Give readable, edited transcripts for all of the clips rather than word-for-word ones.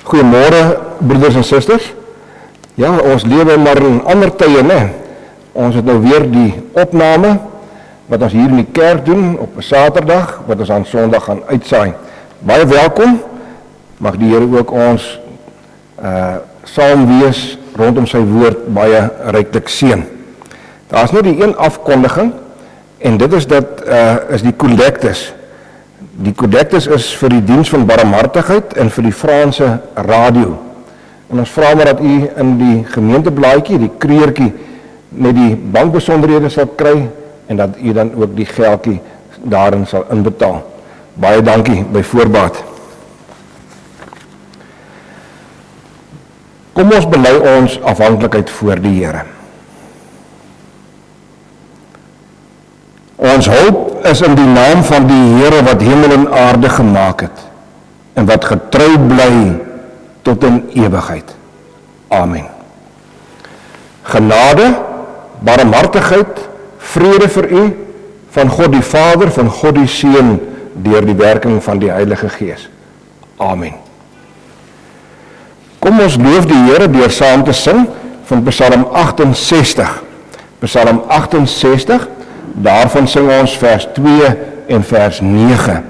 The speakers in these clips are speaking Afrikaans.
Goeiemôre broeders en susters. Ja, ons lewe maar in ander tye, né? Ons het nou weer die opname wat ons hier in die kerk doen op 'n Saterdag, wat ons aan Sondag gaan uitsaai. Baie welkom. Mag die Here ook ons saam wees rondom sy woord baie ryklik seën. Daar's net die een afkondiging en dit is dat is die kollektes. Die kollektes is vir die diens van barmhartigheid en vir die Franse radio. En ons vra maar dat u in die gemeenteblaadjie, die kleurtjie met die bankbesonderhede sal kry en dat u dan ook die geldjie daarin sal inbetaal. Baie dankie by voorbaat. Kom ons bely ons afhanklikheid voor die Here. Ons hulp is in die naam van die Here wat hemel en aarde gemaak het en wat getrou bly tot in ewigheid. Amen. Genade, barmhartigheid, vrede vir u van God die Vader, van God die Seun deur die werking van die Heilige Gees. Amen. Kom ons loof die Here deur saam te sing van Psalm 68. Psalm 68, daarvan sing ons vers 2 en vers 9.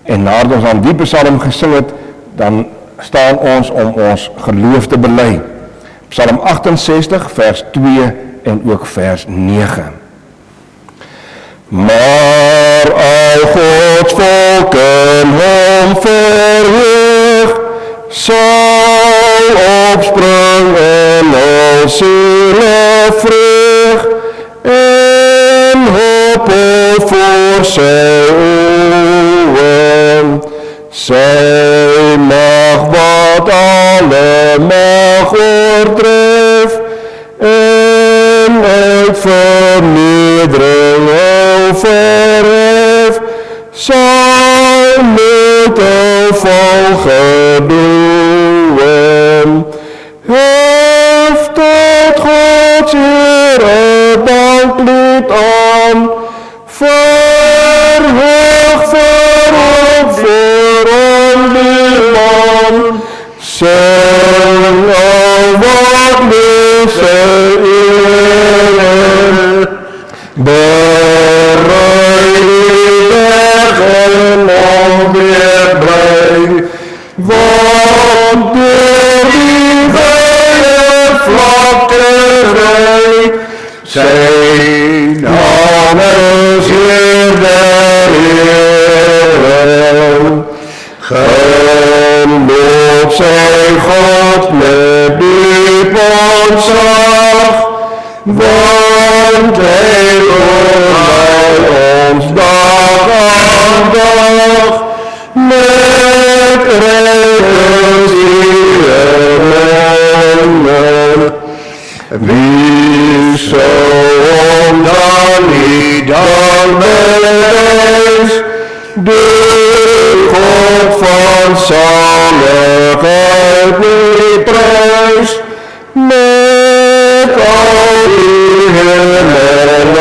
En nadat ons aan die Psalm gesing het, dan staan ons om ons geloof te bely. Psalm 68, vers 2 en ook vers 9. Maar al Gods volken hom verheug, sal opspring en al siele vreug, en hoop voor sy oë, sy mag wat alle mag oortref, en uit vernedering verhef, sal met 'n val gedoen. Hef tot God Here danklied aan, verhoog verhoog voor die man, sing al wat mis sy ere, berei die bergen om weer bly, want door die weie vlakte sy naam is Heer der Here. Geloof sy God met diep ontzag, want hy loert ons dag aan dag, met reddingsheren. Wie sou dan nie dankbaarheid, de God van zaligheid nie prys, met al die hemelen.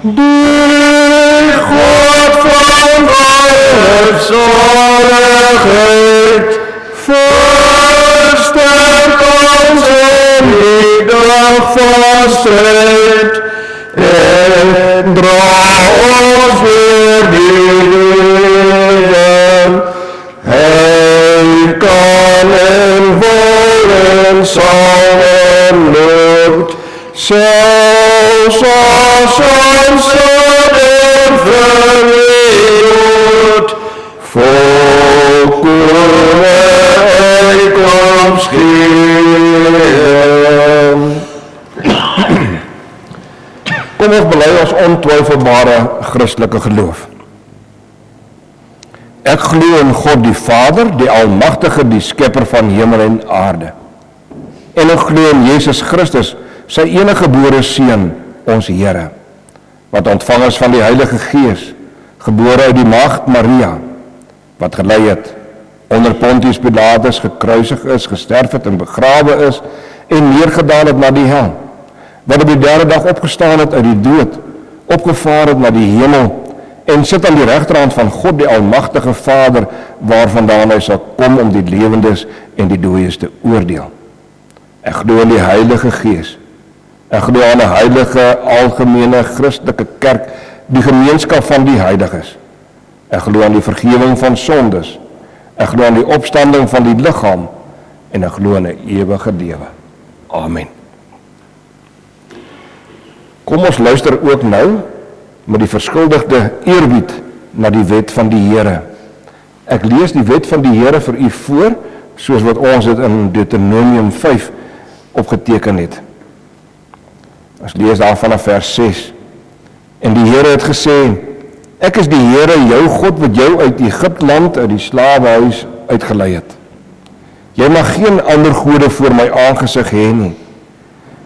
Die God van wonderzaligheid, versterk ons in die dag van strijd, en dra ons weer die leven. Hy kan en wil en sal en lukt, zelfs als ons en verweerd, volkomen uitkomst geven. Kom ons bely ons ontwyfelbare Christelike geloof. Ek glo in God die Vader, die Almagtige, die Skepper van hemel en aarde. En ek glo in Jesus Christus, sy enige gebore Seun, ons Here, wat ontvang is van die Heilige Gees, gebore uit die maagd Maria, wat gelei het, onder Pontius Pilatus gekruisig is, gesterf het en begrawe is, en neergedaal het na die hel, wat op die derde dag opgestaan het uit die dood, opgevaar het na die hemel, en sit aan die regterhand van God die Almagtige Vader, waarvandaan hy sal kom om die lewendes en die dooies te oordeel. Ek glo in die Heilige Gees. Ek glo aan 'n heilige, algemene, Christelike kerk, die gemeenskap van die heiliges. Ek glo aan die vergifnis van sondes. Ek glo aan die opstanding van die liggaam en ek glo in 'n ewige lewe. Amen. Kom ons luister ook nou met die verskuldigde eerbied na die wet van die Here. Ek lees die wet van die Here vir u voor, soos wat ons dit in Deuteronomium 5 opgeteken het. Ons lees daar vanaf vers 6. En die Here het gesê, ek is die Here, jou God, wat jou uit Egipteland, uit die slawehuis uitgelei het. Jy mag geen ander gode voor my aangesig hê nie.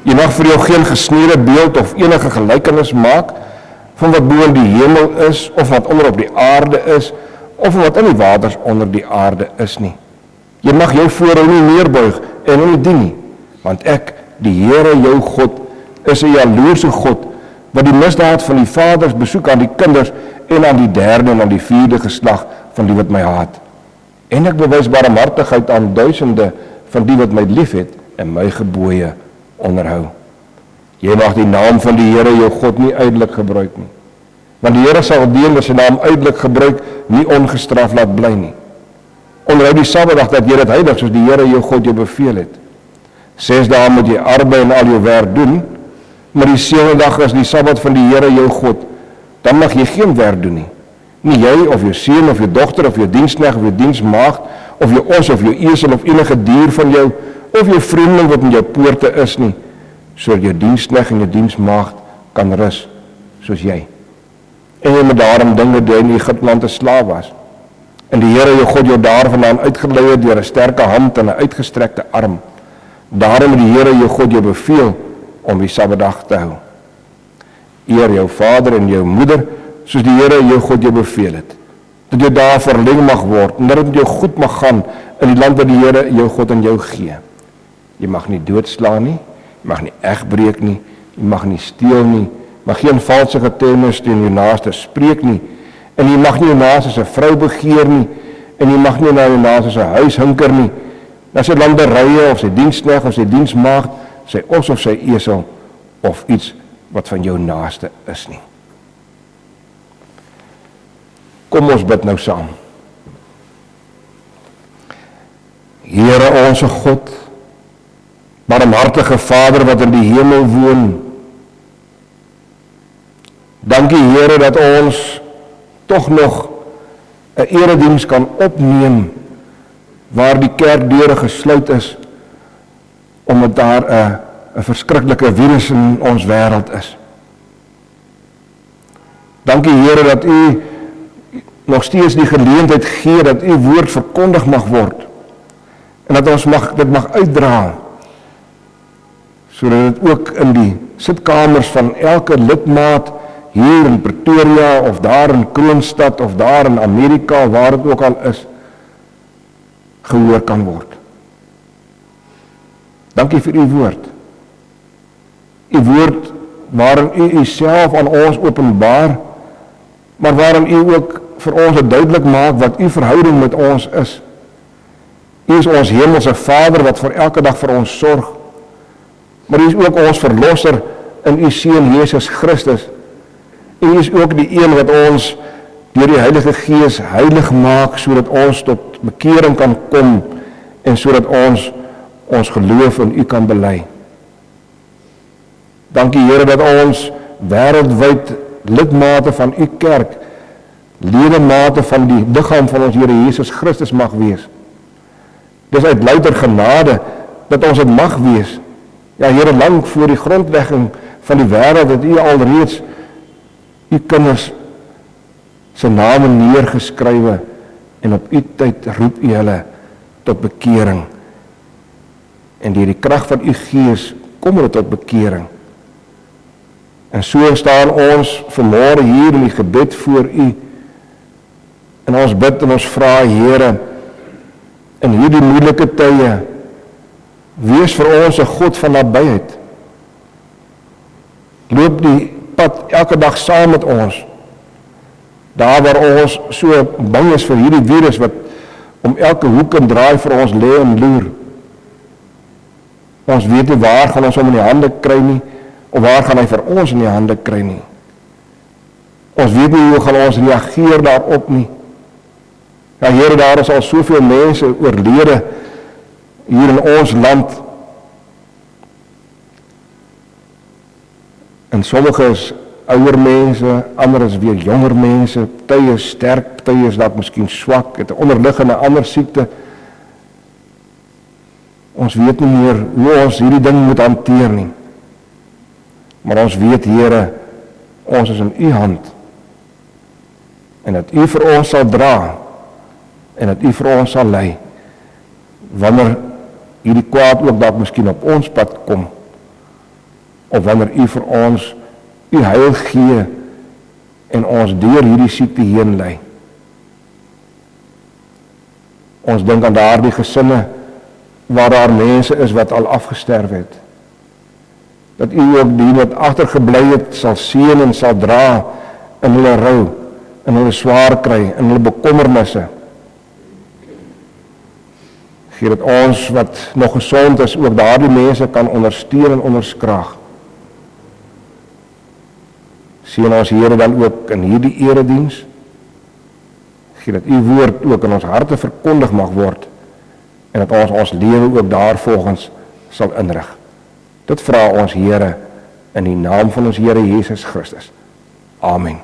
Jy mag vir jou geen gesneede beeld of enige gelykenis maak van wat bo in die hemel is, of wat onder op die aarde is, of wat in die waters onder die aarde is nie. Jy mag jou voor hom nie neerbuig en hom nie dien nie, want ek, die Here jou God, is 'n jaloerse God, wat die misdaad van die vaders besoek aan die kinders en aan die derde en aan die vierde geslag van die wat my haat. En ek bewys barmhartigheid aan duisende van die wat my liefhet en my gebooie onderhou. Jy mag die naam van die Here jou God nie uitelik gebruik nie, want die Here sal die wat sy naam uitelik gebruik nie ongestraf laat bly nie. Onderhou die Sabbatdag dat jy dit heilig soos die Here jou God jou beveel het. 6 dae moet jy arbei en al jou werk doen, maar die 7de dag is die Sabbat van die Here jou God. Dan mag jy geen werk doen nie. Nie jy of jou seun of jou dogter of jou diensknegt of jou diensmaagd of jou os of jou esel of enige dier van jou of jou vreemdeling wat in jou poorte is nie, sodat jou diensknegt en jou diensmaagd kan rus soos jy. En jy moet daarom dinge doen in Egipteland 'n slaaf was. En die Here jou God jou daarvandaan uitgelei het deur 'n sterke hand en 'n uitgestrekte arm. Daarom het die Here jou God jou beveel om die Sabbatdag te hou. Eer jou vader en jou moeder, soos die Here jou God jou beveel het. Dat jou dae verleng mag word, en dat het jou goed mag gaan in die land wat die Here jou God aan jou gee. Jy mag nie doodslaan nie, jy mag nie egbreek nie, jy mag nie steel nie, mag geen valse getuienis teen jou naaste spreek nie, en jy mag nie jou naaste se vrou begeer nie, en jy mag nie na jou naaste se huis hinker nie, na sy landerye of sy diensknegt of sy diensmaagd, sy os of sy esel, of iets wat van jou naaste is nie. Kom ons bid nou saam. Here onse God, barmhartige Vader wat in die hemel woon, dankie Here dat ons tog nog 'n erediens kan opneem waar die kerkdeure gesluit is, omdat daar 'n verskriklike virus in ons wêreld is. Dankie Here dat U nog steeds die geleentheid gee dat U woord verkondig mag word en dat ons dit mag uitdra, sodat dit ook in die sitkamers van elke lidmaat hier in Pretoria of daar in Kroonstad of daar in Amerika, waar dit ook al is, gehoor kan word. Dankie vir U woord. U woord waarin U Uself aan ons openbaar, maar waarin U ook vir ons duidelik maak wat U verhouding met ons is. U is ons hemelse Vader wat vir elke dag vir ons sorg, maar U is ook ons verlosser in U Seun Jesus Christus. U is ook die een wat ons deur die Heilige Gees heilig maak, sodat ons tot bekering kan kom en sodat ons geloof in U kan bely. Dankie Here dat ons wêreldwyd lidmate van U kerk, ledemate van die liggaam van ons Here Jesus Christus mag wees. Dis uit louter genade dat ons dit mag wees. Ja Here, lank voor die grondlegging van die wêreld het U alreeds U kinders se name neergeskrywe en op U tyd roep U hulle tot bekering. En deur die krag van U Gees kom hulle tot bekering. En so staan ons vanmôre hier in die gebed voor U. En ons bid en ons vra Here, in hierdie moeilike tye, wees vir ons 'n God van nabyheid. Loop die pad elke dag saam met ons. Daar waar ons so bang is vir hierdie virus wat om elke hoek en draai vir ons lê en loer. Ons weet nie waar gaan ons hom in die hande kry nie, of waar gaan hy vir ons in die hande kry nie. Ons weet nie hoe gaan ons reageer daarop nie. Ja, Here, daar is al soveel mense oorlede hier in ons land. En sommige is ouer mense, ander is weer jonger mense, party is sterk, party is dalk miskien swak, het 'n onderliggende ander siekte. Ons weet nie meer hoe ons hierdie ding moet hanteer nie. Maar ons weet, Here, ons is in U hand. En dat U vir ons sal dra, en dat U vir ons sal lei, wanneer hierdie kwaad ook dalk miskien op ons pad kom, of wanneer U vir ons U heil gee, en ons deur hierdie siekte heen lei. Ons dink aan daardie gesinne, waar daar mense is wat al afgesterf het. Dat U ook die wat agtergebly het, sal seën en sal dra in hulle rou, in hulle swaar kry, in hulle bekommernisse. Gee dat ons wat nog gesond is, ook daardie mense kan ondersteun en onderskraag. Seën ons Here dan ook in hierdie erediens. Gee dat U woord ook in ons harte verkondig mag word, en dat ons lewe ook daarvolgens sal inrig. Dit vra ons Here in die naam van ons Here Jesus Christus. Amen.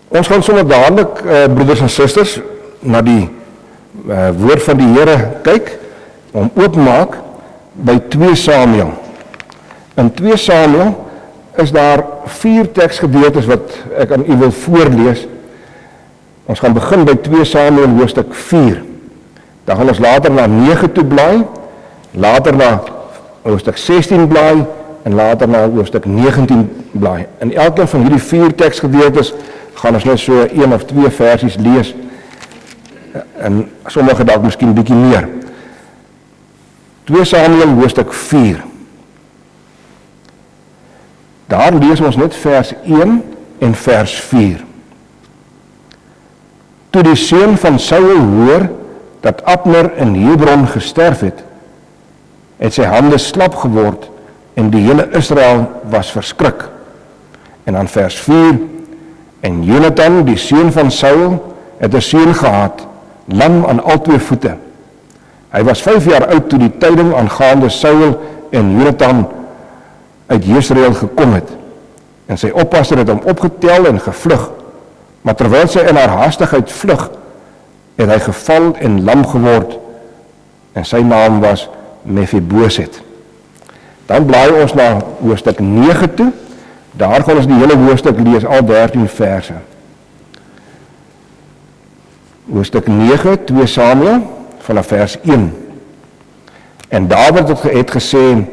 Ons gaan sommer dadelik, broeders en susters, na die woord van die Here kyk, om oopmaak by 2 Samuel. In 2 Samuel is daar 4 teksgedeeltes wat ek aan u wil voorlees. Ons gaan begin by 2 Samuel hoofstuk 4. Dan gaan ons later na 9 toe blaai, later na hoofstuk 16 blaai, en later na hoofstuk 19 blaai. In elkeen van hierdie 4 teksgedeeltes gaan ons net so 1 of 2 versies lees, en sommige dalk miskien bietjie meer. 2 Samuel hoofstuk 4. Daar lees ons net vers 1 en vers 4. Toe die seun van Saul hoor dat Abner in Hebron gesterf het, het sy hande slap geword en die hele Israel was verskrik. En dan vers 4, en Jonathan, die seun van Saul, het 'n seun gehad, lam aan al 2 voete. Hy was 5 jaar oud toe die tyding aangaande Saul en Jonathan uit Jesreel gekom het. En sy oppasser het hom opgetel en gevlug. Maar terwyl sy in haar haastigheid vlug, het hy geval en lam geword. En sy naam was Mephiboset. Dan blaai ons na hoofstuk 9 toe. Daar gaan ons die hele hoofstuk lees, al 13 verse. Hoofstuk 9, 2 Samuel, vanaf vers 1. En Dawid het gesê,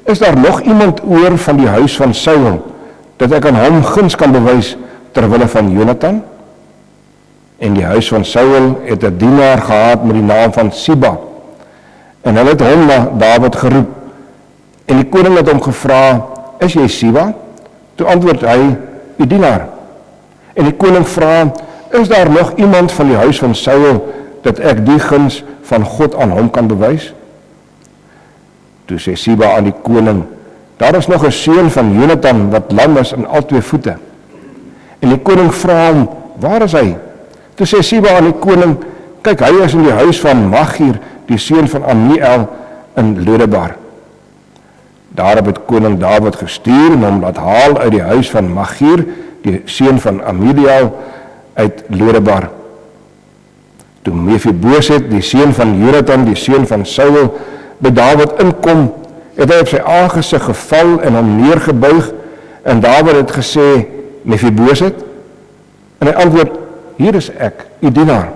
is daar nog iemand oor van die huis van Saul, dat ek aan hom guns kan bewys terwille van Jonathan? En die huis van Saul het 'n dienaar gehad met die naam van Siba. En hulle het hom na Dawid geroep. En die koning het hom gevra, is jy Siba? Toe antwoord hy, die dienaar. En die koning vra, is daar nog iemand van die huis van Saul, dat ek die guns van God aan hom kan bewys? Toe sê Siba aan die koning, daar is nog 'n seun van Jonathan wat lam is aan al 2 voete. En die koning vra hom, waar is hy? Toe sê Siba aan die koning, kyk, hy is in die huis van Machir, die seun van Amiel in Lodebar. Daarop het koning Dawid gestuur en hom laat haal uit die huis van Machir, die seun van Amiel uit Lodebar. Toe Mephiboset, die seun van Jonathan, die seun van Saul, by Dawid inkom, het hy op sy aangesig geval en hom neergebuig, en Dawid het gesê, Mephiboset? En hy antwoord, hier is ek, u dienaar.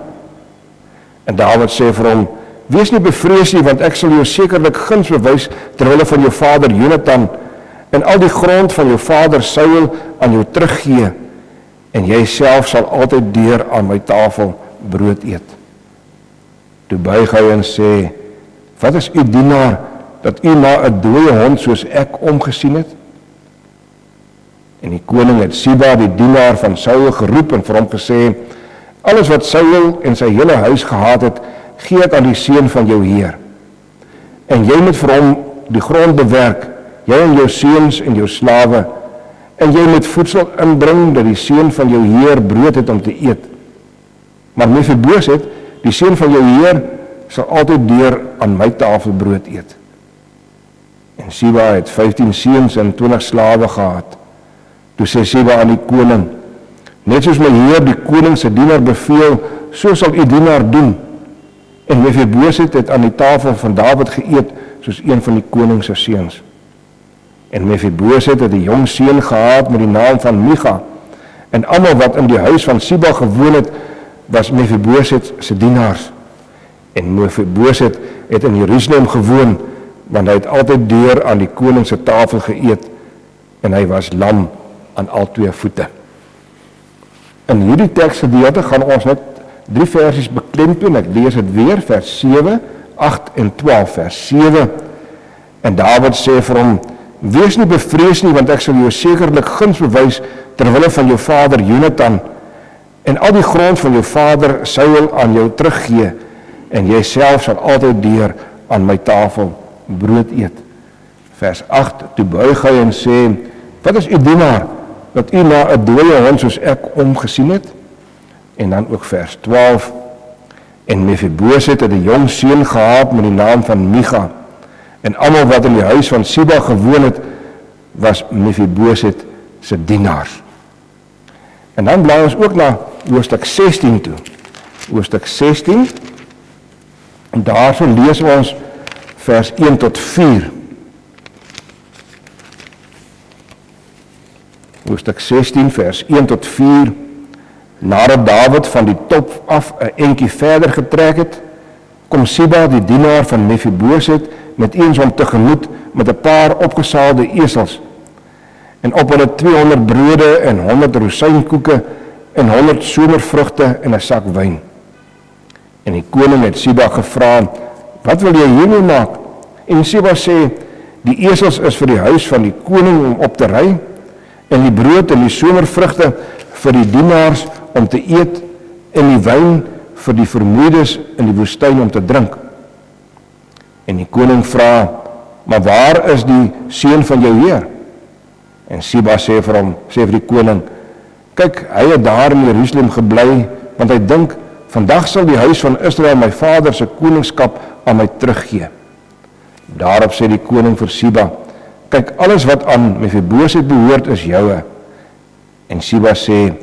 En Dawid sê vir hom, wees nie bevrees nie, want ek sal jou sekerlik guns bewys terwille van jou vader Jonathan, en al die grond van jou vader Saul aan jou teruggee, en jy self sal altyd deur aan my tafel brood eet. Toe buig hy en sê, wat is u dienaar, dat u na 'n dooie hond soos ek omgesien het? En die koning het Siba, die dienaar van Saul, geroep en vir hom gesê, alles wat Saul en sy hele huis gehad het, gee ek aan die seun van jou heer. En jy moet vir hom die grond bewerk, jy en jou seuns en jou slawe, en jy moet voedsel inbring, dat die seun van jou heer brood het om te eet. Maar Mephiboset, die seun van jou heer, sal altyd deur aan my tafel brood eet. En Siba het 15 seuns en 20 slawe gehad. Toe sê Siba aan die koning, net soos my heer die koning se dienaar beveel, so sal u dienaar doen. En Mephiboset het aan die tafel van Dawid geëet, soos een van die koning se seuns. En Mephiboset het 'n jong seun gehad met die naam van Micha. En almal wat in die huis van Siba gewoon het, was Mephiboset se dienaars. En Mephiboset het in Jerusalem gewoon, want hy het altyd deur aan die koning se tafel geëet, en hy was lam aan al twee voete. In hierdie teksgedeelte gaan ons net 3 versies beklemtoon. Ek lees dit weer, vers 7, 8 en 12. Vers 7, en Dawid sê vir hom, wees nie bevrees nie, want ek sal jou sekerlik guns bewys terwille van jou vader Jonathan, en al die grond van jou vader Saul aan jou teruggee, en jy self sal altyd deur aan my tafel brood eet. Vers 8, toe buig hy en sê, wat is u dienaar, dat u na 'n dooie hond soos ek omgesien het? En dan ook vers 12, en Mephiboset het 'n jong seun gehad met die naam van Micha, en almal wat in die huis van Siba gewoon het, was Mephiboset se dienaars. En dan blaai ons ook na hoofstuk 16 toe. Hoofstuk 16, en daarso lees ons vers 1 tot 4. Hoofstuk 16, vers 1 tot 4. Nadat Dawid van die top af 'n entjie verder getrek het, kom Siba, die dienaar van Mephiboset, met eens hom tegemoet met 'n paar opgesaalde esels, en op hulle 200 brode en 100 rosynkoeke en 100 somervrugte en 'n sak wyn. En die koning het Siba gevra, wat wil jy hiermee maak? En Siba sê, die esels is vir die huis van die koning om op te ry, en die brood en die somervrugte vir die dienaars om te eet, en die wyn vir die vermoeides in die woestyn om te drink. En die koning vra, maar waar is die seun van jou heer? En Siba sê vir die koning, kyk, hy het daar in Jerusalem gebly, want hy dink, vandag sal die huis van Israel my vader se koningskap aan my teruggee. Daarop sê die koning vir Siba, kyk, alles wat aan Mephiboset behoort is joue. En Siba sê,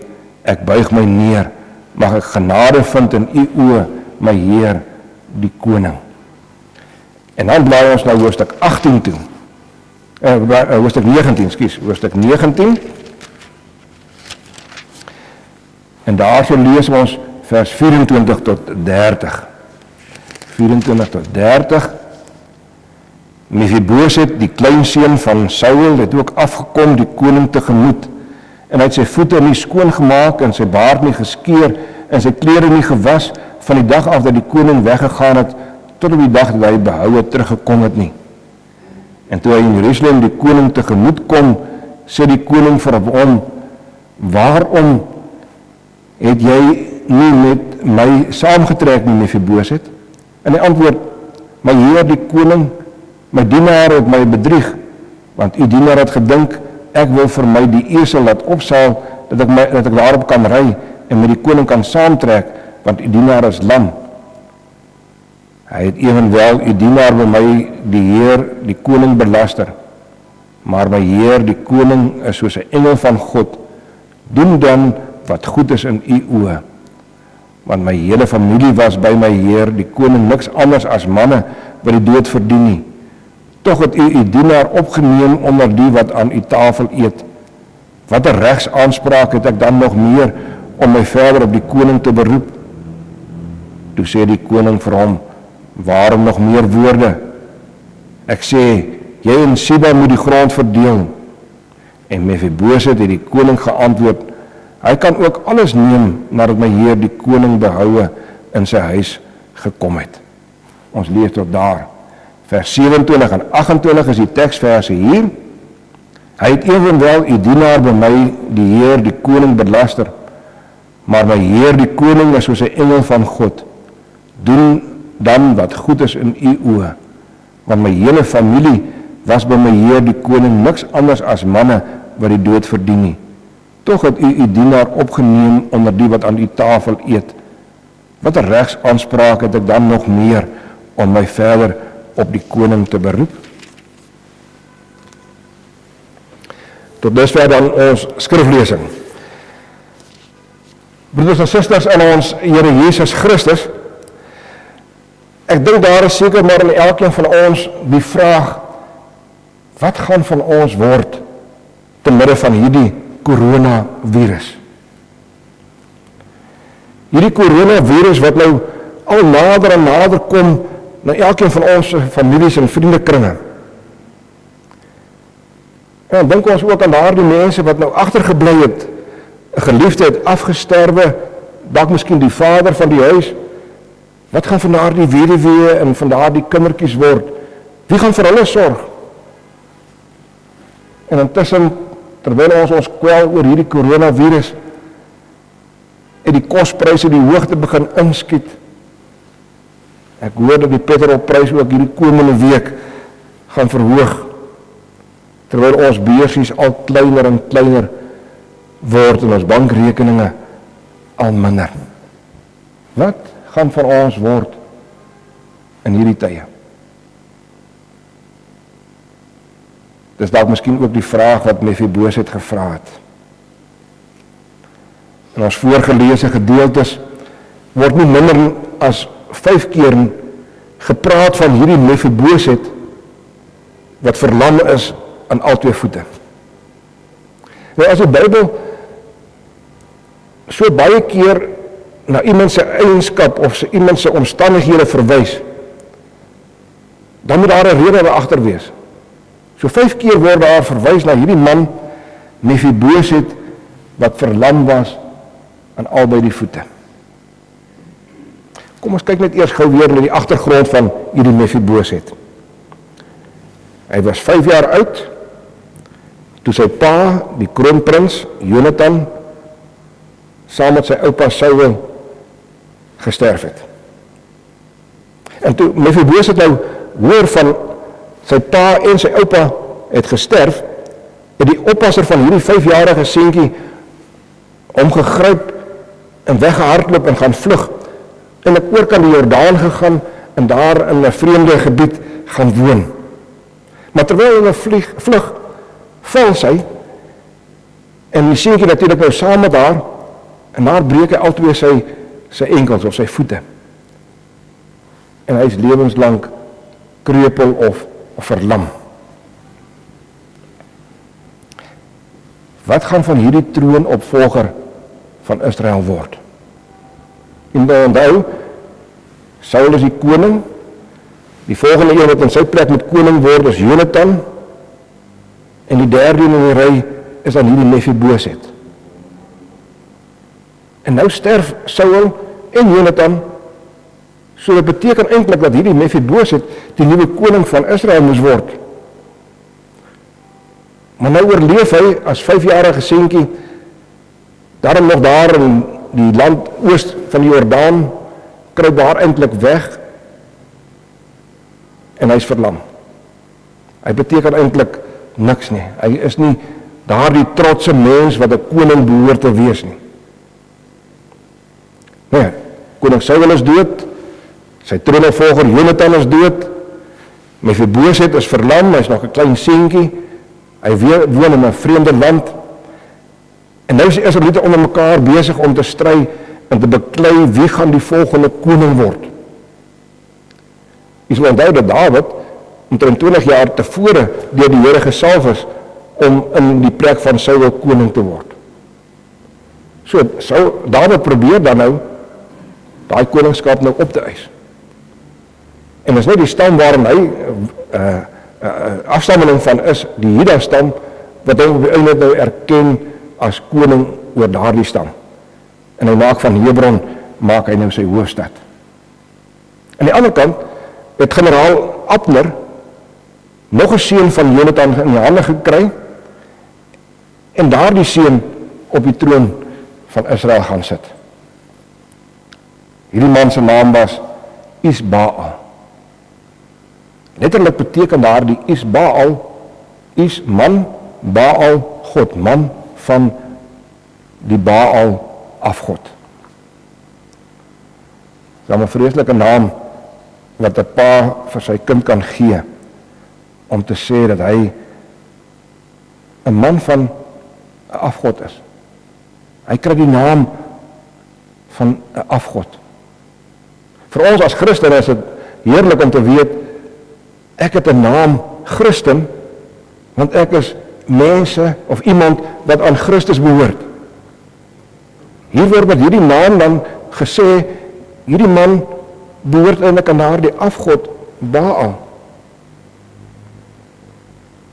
ek buig my neer, mag ek genade vind in u oë, my heer, die koning. En dan blaai ons na hoofstuk 18 toe. Hoofstuk 19, hoofstuk 19. En daarso lees ons vers 24 tot 30. 24 tot 30. Mephiboset, die kleinseun van Saul, het ook afgekom die koning tegemoet, en hy het sy voete nie skoon gemaak en sy baard nie geskeer en sy klere nie gewas van die dag af dat die koning weggegaan het tot op die dag dat hy behoue teruggekom het nie. En toe hy in Jerusalem die koning tegemoet kom, sê die koning vir hom, waarom het jy nie met my saamgetrek nie, Mephiboset? En hy antwoord, my heer die koning, my dienaar het my bedrieg, want u dienaar het gedink, ek wil vir my die esel laat opsaal, dat ek daarop kan ry, en met die koning kan saamtrek, want u dienaar is lam. Hy het evenwel u dienaar by my, die heer, die koning belaster, maar my heer, die koning, is soos 'n engel van God, doen dan wat goed is in u oë. Want my hele familie was by my heer, die koning, niks anders as manne wat die dood verdien nie. Tog het u dienaar opgeneem onder die wat aan u tafel eet. Wat 'n regsaanspraak het ek dan nog meer om my verder op die koning te beroep? Toe sê die koning vir hom, waarom nog meer woorde? Ek sê, jy en Siba moet die grond verdeel. En Mephiboset het die koning geantwoord, hy kan ook alles neem nadat my heer die koning behoue in sy huis gekom het. Ons lees tot daar. Vers 27 en 28 is die teksverse hier. Hy het evenwel u dienaar by my, die Heer, die koning belaster, maar my Heer, die koning, is soos 'n engel van God. Doen dan wat goed is in u oë, want my hele familie was by my Heer, die koning, niks anders as manne wat die dood verdien nie. Tog het u dienaar opgeneem onder die wat aan u tafel eet. Wat 'n regsaanspraak het ek dan nog meer om my verder op die koning te beroep? Tot dusver dan ons skriflesing. Broeders en susters in ons Here Jesus Christus, ek dink daar is seker maar in elkeen van ons die vraag, wat gaan van ons word te midde van hierdie coronavirus? Hierdie coronavirus wat nou al nader en nader kom na elkeen van ons families en vriendekringe. En dink ons ook aan daardie mense wat nou agtergebly het, 'n geliefde het afgesterwe, dalk miskien die vader van die huis. Wat gaan van daardie weduwee en van daardie kindertjies word? Wie gaan vir hulle sorg? En intussen, terwyl ons kwel oor hierdie coronavirus, het die kospryse die hoogte begin inskiet. Ek hoor dat die petrolprys ook hierdie komende week gaan verhoog, terwyl ons beursies al kleiner en kleiner word en ons bankrekeninge al minder. Wat gaan van ons word in hierdie tye? Dis dalk miskien ook die vraag wat Mephiboset gevra het. In ons voorgelese gedeeltes word nie minder as 5 keer gepraat van hierdie Mephiboset wat verlam is aan al 2 voete. Nou as die Bybel so baie keer na iemand se eienskap of iemand se omstandighede verwys, dan moet daar 'n rede agter wees. So 5 keer word daar verwys na hierdie man Mephiboset wat verlam was aan albei die voete. Kom ons kyk net eers gou weer na die agtergrond van hierdie Mephiboset. Hy was 5 jaar oud toe sy pa, die kroonprins Jonathan, saam met sy oupa Saul gesterf het. En toe Mephiboset nou hoor van sy pa en sy oupa het gesterf, het die oppasser van hierdie 5-jarige seentjie hom gegryp en weggehardloop en gaan vlug en ek oor kan die Jordaan gegaan en daar in 'n vreemde gebied gaan woon. Maar terwyl hulle vlug, val sy en die seentjie natuurlik nou saam met haar en daar breek hy albei sy enkels of sy voete. En hy is lewenslang kreupel of verlam. Wat gaan van hierdie troonopvolger van Israel word? En onthou, Saul is die koning, die volgende een wat in sy plek met koning word is Jonathan, en die derde in die ry is dan hierdie Mephiboset. En nou sterf Saul en Jonathan, so dit beteken eintlik dat hierdie Mephiboset die nuwe koning van Israel moes word. Maar nou oorleef hy as 5-jarige seentjie, daarom nog daar in die land oost van die Jordaan, kruip daar eintlik weg, en hy is verlam. Hy beteken eintlik niks nie. Hy is nie daardie trotse mens wat 'n koning behoort te wees nie. Nee, koning Saul is dood, sy troonopvolger Jonathan is dood, Mephiboset is verlam, hy is nog 'n klein seentjie, hy woon in 'n vreemde land, en nou is die Israeliete onder mekaar besig om te stry en te beklei wie gaan die volgende koning word. Jy sal onthou dat Dawid omtrent 20 jaar tevore deur die Here gesalf is om in die plek van Saul koning te word. So Dawid probeer dan nou daai koningskap nou op te eis. En dis nou die stam waarin hy afstammeling van is, die Juda stam, wat hy op die einde nou erken as koning oor daardie stam. En hy maak van Hebron, maak hy nou sy hoofstad. Aan die ander kant het generaal Abner nog 'n seun van Jonathan in die hande gekry, en daardie seun op die troon van Israel gaan sit. Hierdie man se naam was Isbaal. Letterlik beteken daardie Isbaal, Is man, Baal God, man van die Baal afgod. Dit is 'n vreeslike naam wat 'n pa vir sy kind kan gee, om te sê dat hy 'n man van 'n afgod is. Hy kry die naam van 'n afgod. Vir ons as Christene is dit heerlik om te weet, ek het 'n naam Christen, want ek is mense of iemand wat aan Christus behoort. Hier word met hierdie naam dan gesê, hierdie man behoort eintlik aan daardie afgod Baal.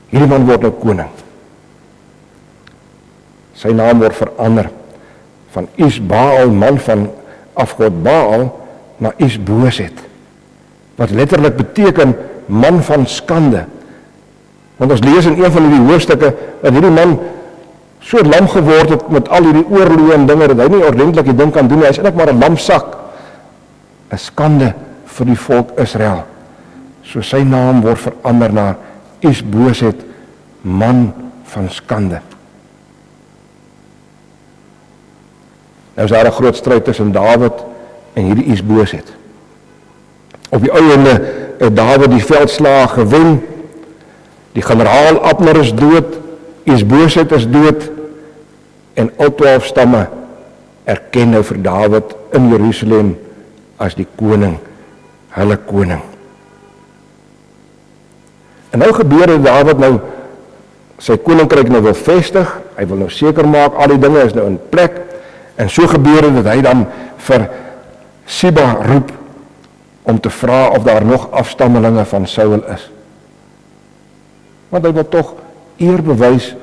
Hierdie man word nou koning. Sy naam word verander van Isbaal, man van afgod Baal, na Isboset, wat letterlik beteken man van skande. Want ons lees in een van die hoofstukke dat hierdie man so lam geword het met al hierdie oorloë en dinge, dat hy nie ordentlik die ding kan doen, hy is eintlik maar 'n lamsak, 'n skande vir die volk Israel. So sy naam word verander na Isboset, man van skande. Nou is daar 'n groot stryd tussen Dawid en hierdie Isboset. Op die einde het Dawid die veldslae gewen. Die generaal Abner is dood, Isboset is dood, en al 12 stamme erken nou vir Dawid in Jerusalem as die koning, hulle koning. En nou gebeur dat Dawid nou sy koninkryk nou wil vestig, hy wil nou seker maak, al die dinge is nou in plek, en so gebeur het dat hy dan vir Siba roep, om te vra of daar nog afstammelinge van Saul is. Want hy wil tog eer bewys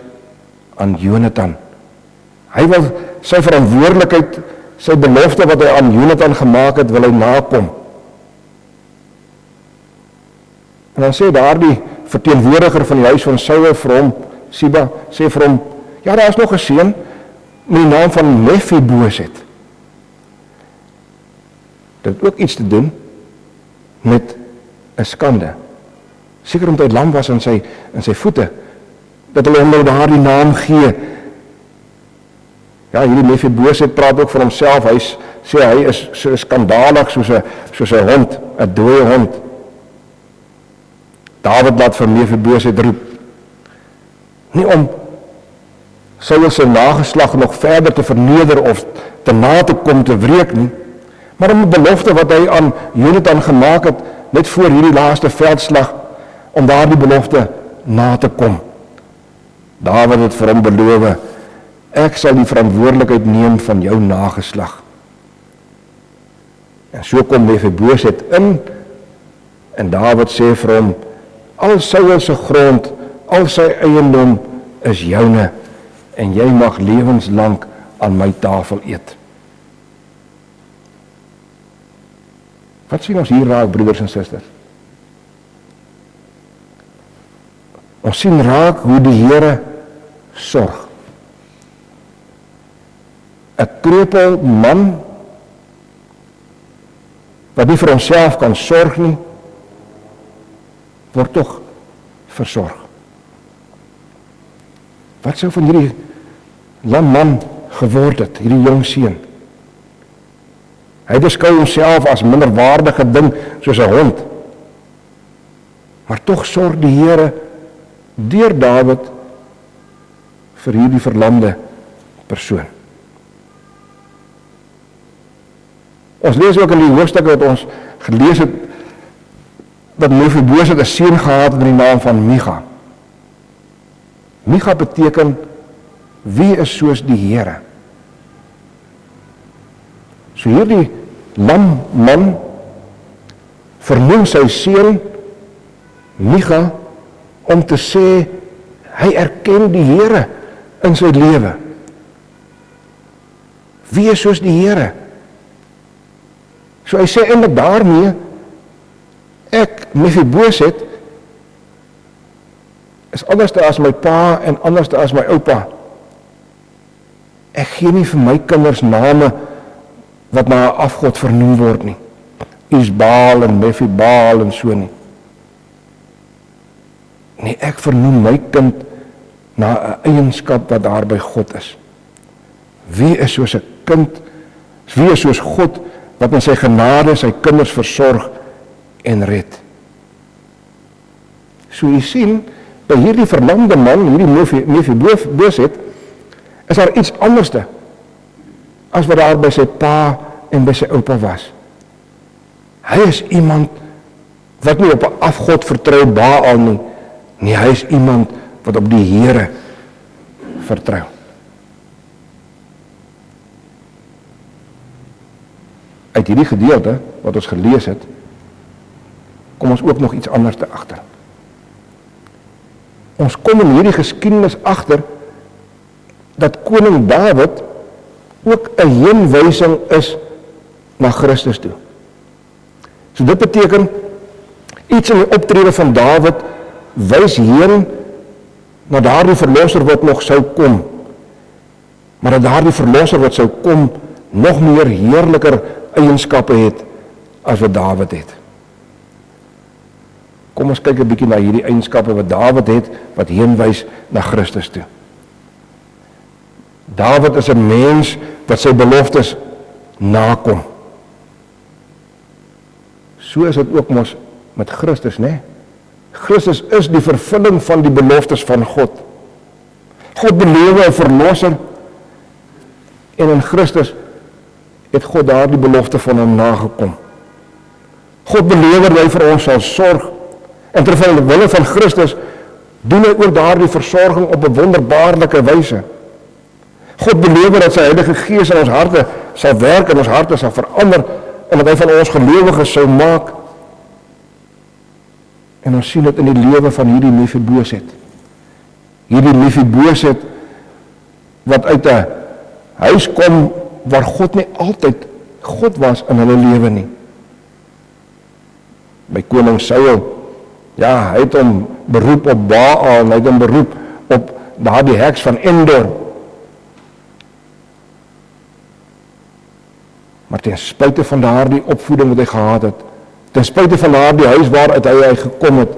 aan Jonathan. Hy wil sy verantwoordelikheid, sy belofte wat hy aan Jonathan gemaak het, wil hy nakom. En dan sê daardie verteenwoordiger van die huis van Saul vir hom, Siba, sê vir hom, ja, daar is nog 'n seun met die naam van Mephiboset. Dit het ook iets te doen met 'n skande. Seker omdat hy lam was in sy voete, dat hulle hom nou daardie naam gee. Ja, hierdie Mephiboset praat ook van homself, sê hy is so skandalig soos 'n hond, 'n dooie hond. Dawid laat vir Mephiboset roep, nie om Saul se nageslag nog verder te verneder of te na te kom te wreek nie, maar om 'n belofte wat hy aan Jonathan gemaak het, net voor hierdie laaste veldslag, om daardie belofte na te kom. Dawid het vir hom beloof, ek sal die verantwoordelikheid neem van jou nageslag. En so kom Mephiboset in, en Dawid sê vir hom, al Saul se grond, al sy eiendom is joune, en jy mag lewenslang aan my tafel eet. Wat sien ons hier raak, broeders en susters? Ons sien raak hoe die Here sorg. 'n Kreupel man, wat nie vir homself kan sorg nie, word tog versorg. Wat sou van hierdie lam man geword het, hierdie jong seun? Hy beskou homself as minderwaardige ding, soos 'n hond. Maar tog sorg die Here deur Dawid vir hierdie verlamde persoon. Ons lees ook in die hoofstukke wat ons gelees het, dat Mephiboset 'n seun gehad het met die naam van Micha. Micha beteken, wie is soos die Here? So hierdie lam man vernoem sy seun Micha om te sê, hy erken die Here in sy lewe. Wie is soos die Here? So hy sê eintlik daarmee, ek, Mephiboset, is anderste as my pa en anderste as my oupa. Ek gee nie vir my kinders name wat na 'n afgod vernoem word nie. Isbaal en Mephibaal en so nie. Nee, ek vernoem my kind na 'n eienskap wat daar by God is. Wie is soos 'n kind? Wie is soos God wat in sy genade sy kinders versorg en red? So jy sien, by hierdie verlamde man, hierdie Mephiboset, is daar iets anderste as wat daar by sy pa en by sy oupa was. Hy is iemand wat nie op 'n afgod vertrou Baal nie. Nee, hy is iemand wat op die Here vertrou. Uit hierdie gedeelte wat ons gelees het, kom ons ook nog iets anders te agter. Ons kom in hierdie geskiedenis agter dat koning Dawid ook 'n heenwysing is na Christus toe. So dit beteken, iets in die optrede van Dawid wys heen na daardie verlosser wat nog sou kom, maar dat daardie verlosser wat sou kom nog meer heerliker eienskappe het as wat Dawid het. Kom ons kyk 'n bietjie na hierdie eienskappe wat Dawid het, wat heenwys na Christus toe. Dawid is 'n mens wat sy beloftes nakom. So is dit ook mos met Christus, né? Christus is die vervulling van die beloftes van God. God beloof 'n verlosser, en in Christus het God daardie belofte van hom nagekom. God beloof dat hy vir ons sal sorg, en terwyl wille van Christus doen hy ook daardie versorging op 'n wonderbaarlike wyse. God beloof dat sy Heilige Gees in ons harte sal werk en ons harte sal verander, en dat hy van ons gelowiges sou maak. En ons sien dit in die lewe van hierdie Mephiboset. Hierdie Mephiboset wat uit 'n huis kom waar God nie altyd God was in hulle lewe nie. By koning Saul, ja, hy het hom beroep op Baal, hy het hom beroep op daardie heks van Endor. Maar ten spyte van daardie opvoeding wat hy gehad het, ten spyte van daardie huis waaruit hy gekom het,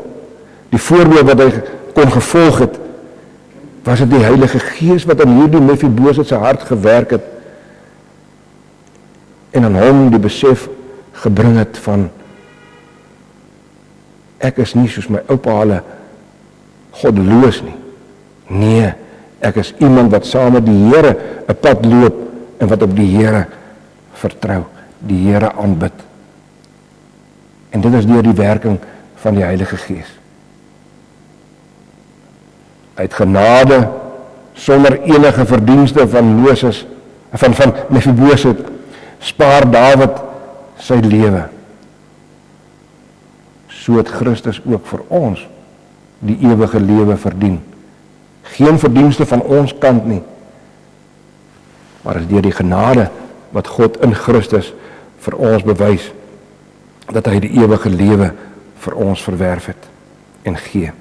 die voorbeeld wat hy kon gevolg het, was dit die Heilige Gees wat in hierdie Mephiboset se hart gewerk het, en aan hom die besef gebring het van, ek is nie soos my oupa hulle goddeloos nie. Nee, ek is iemand wat saam met die Here 'n pad loop en wat op die Here vertrou, die Here aanbid. En dit is deur die werking van die Heilige Gees. Uit genade, sonder enige verdienste van Moses, van Mephiboset, spaar Dawid sy lewe. So het Christus ook vir ons die ewige lewe verdien. Geen verdienste van ons kant nie, maar is deur die genade wat God in Christus vir ons bewys, dat hy die ewige lewe vir ons verwerf het en gee.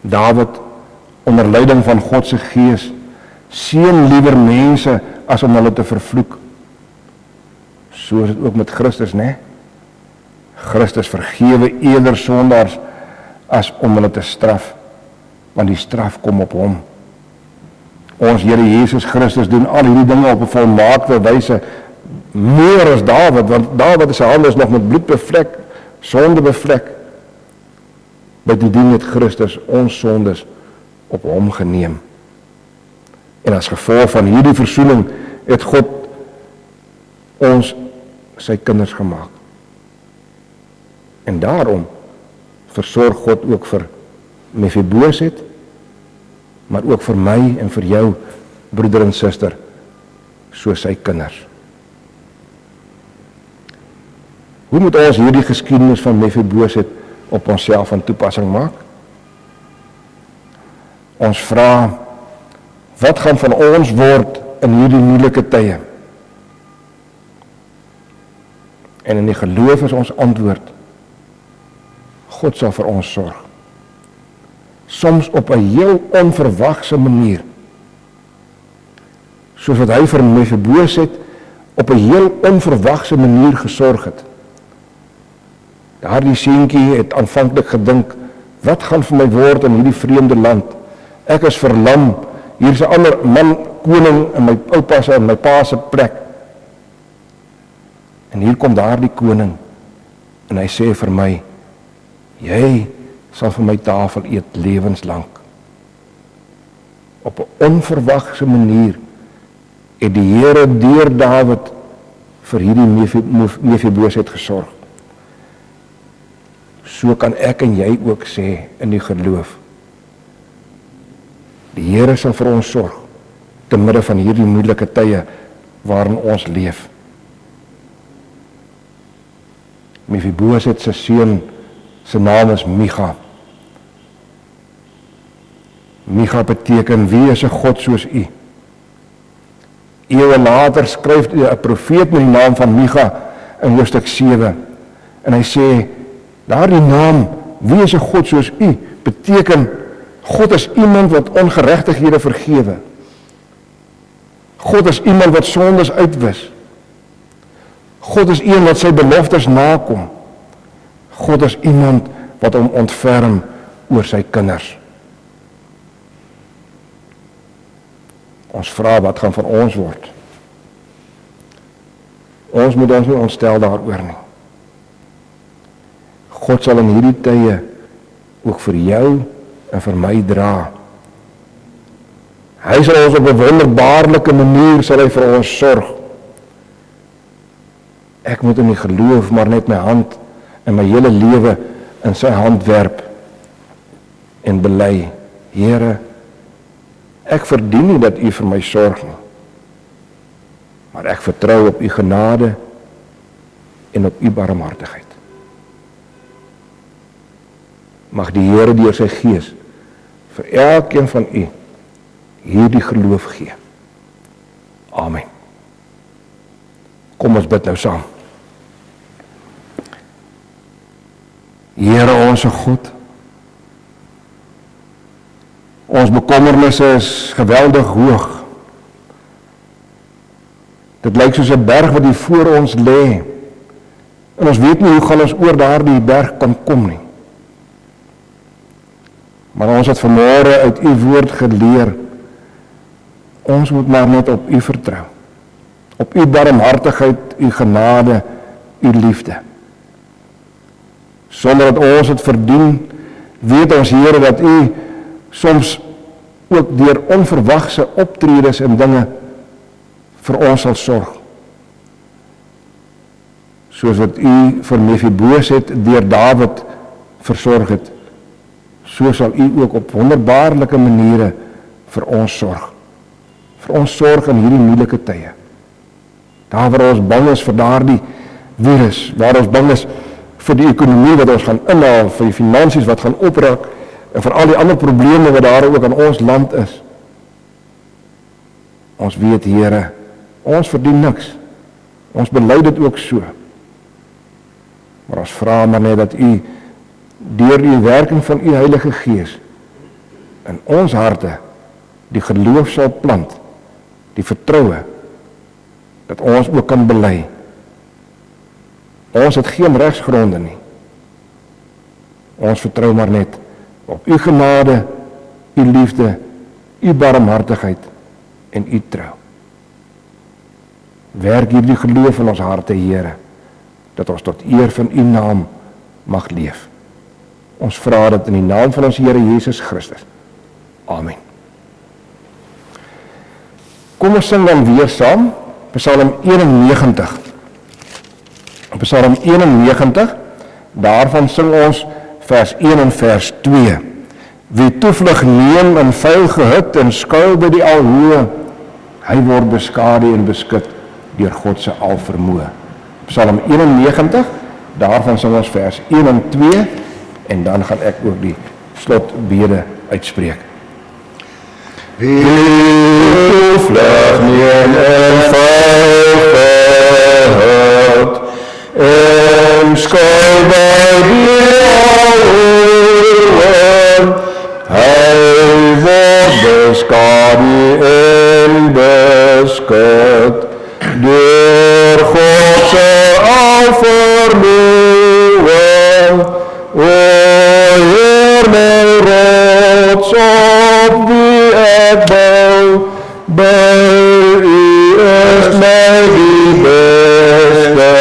Dawid, onder leiding van God se Gees, seën liewer mense as om hulle te vervloek. So is dit ook met Christus, né? Christus vergewe eerder sondaars as om hulle te straf, want die straf kom op hom. Ons Here Jesus Christus doen al hierdie dinge op 'n volmaakte wyse, meer as Dawid, want Dawid is sy hande nog met bloed bevlek, sonde bevlek. Bovendien het Christus ons sondes op hom geneem. En as gevolg van hierdie versoening het God ons sy kinders gemaak. En daarom versorg God ook vir Mephiboset, maar ook vir my en vir jou, broeder en suster, soos sy kinders. Hoe moet ons hierdie geskiedenis van Mephiboset op onsself van toepassing maak? Ons vra, wat gaan van ons word in hierdie moeilike tye? En in die geloof is ons antwoord, God sal vir ons sorg. Soms op 'n heel onverwagse manier. soos wat hy vir Mefiboset op 'n heel onverwagse manier gesorg het. Daardie seentjie het aanvanklik gedink, wat gaan vir my word in hierdie vreemde land? Ek is verlam, hier is 'n ander man koning in my oupa se en my pa se plek. En hier kom daardie koning en hy sê vir my, jy sal vir my tafel eet lewenslank. Op 'n onverwagse manier het die Here deur Dawid vir hierdie Mefiboset gesorg. So kan ek en jy ook sê in die geloof. Die Here sal vir ons sorg te midde van hierdie moeilike tye waarin ons leef. Mefiboset se seun se naam is Micha. Micha beteken, wie is 'n God soos u? Eeue later skryf 'n profeet met die naam van Micha in hoofstuk 7 en hy sê, daardie naam, wie is 'n God soos u, beteken, God is iemand wat ongeregtighede vergewe. God is iemand wat sondes uitwis. God is een wat sy beloftes nakom. God is iemand wat hom ontferm oor sy kinders. Ons vra, wat gaan van ons word? Ons moet ons nie ontstel daaroor nie. God sal in hierdie tye ook vir jou en vir my dra. Hy sal ons op 'n wonderbaarlike manier sal hy vir ons sorg. Ek moet in die geloof maar net my hand en my hele lewe in sy hand werp en bely, Here, ek verdien nie dat u vir my sorg nie, maar ek vertrou op u genade en op u barmhartigheid. Mag die Here deur sy Gees vir elkeen van u hierdie geloof gee. Amen. Kom ons bid nou saam. Here onse God, ons bekommernisse is geweldig hoog. Dit lyk soos 'n berg wat hier voor ons lê. En ons weet nie hoe gaan ons oor daardie berg kan kom nie. Maar ons het vanmôre uit u woord geleer, ons moet maar net op u vertrou. Op u barmhartigheid, u genade, u liefde. Sonder dat ons het verdien, weet ons Here dat u soms ook deur onverwagse optredes en dinge vir ons sal sorg. Soos wat u vir Mefiboset deur Dawid versorg het, so sal u ook op wonderbaarlike maniere vir ons sorg. Vir ons sorg in hierdie moeilike tye. Daar waar ons bang is vir daardie virus, waar ons bang is vir die ekonomie wat ons gaan inhaal, vir die finansies wat gaan opraak, en vir al die ander probleme wat daar ook in ons land is. Ons weet, Here, ons verdien niks. Ons bely dit ook so. Maar ons vra maar net dat u deur die werking van u Heilige Gees in ons harte die geloof sal plant, die vertroue, dat ons ook kan bely. Ons het geen regsgronde nie. Ons vertrou maar net op u genade, u liefde, u barmhartigheid en u trou. Werk hierdie geloof in ons harte, Here, dat ons tot eer van u naam mag leef. Ons vra dit in die naam van ons Here Jesus Christus. Amen. Kom ons sing dan weer saam, Psalm 91. Psalm 91, daarvan sing ons vers 1 en vers 2. Wie toevlug neem in veilige hut en skuil by die Alhoë, hy word beskadu en beskut deur God se alvermoë. Psalm 91, daarvan sing ons vers 1 en 2 en dan gaan ek ook die slotbede uitspreek. Wie toevlug neem in veilige hut en skuil by die Alhoë, hy word beskadu en beskut Door Godse alverloeien, o Heer my rots op wie ek bou, by U is my die beste,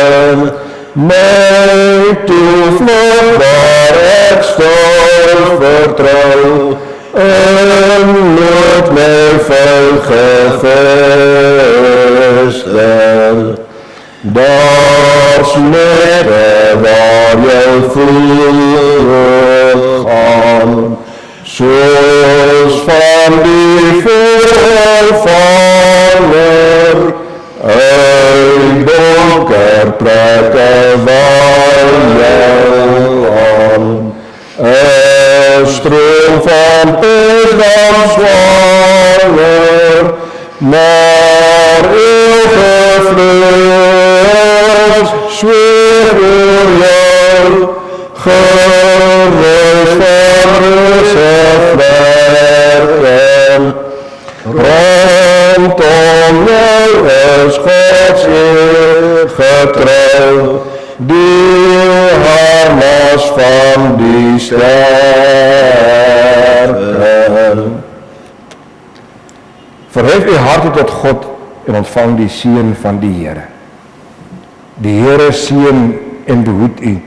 my toevlug waar ek stil vertrou, en nood my veilige vesting. Daar's nette waar jy voortgaan, soos van die voorvaller, uit donker plekke waar jy aan. Een stroom van Adam zwanger, maar eeuwige vlees zweer oor jou, gerust van Ruse vlerken. Rondom jou is Gods eer getrouw, die harnas van die sterken. Verhef uw harte tot God en ontvang die seën van die Here. Die Here seën en behoed u.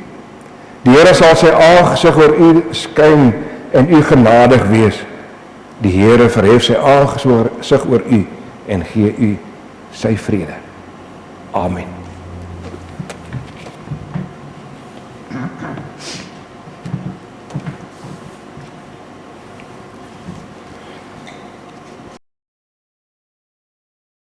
Die Here sal sy aangesig oor u skyn en u genadig wees. Die Here verhef sy aangesig oor u en gee u sy vrede. Amen.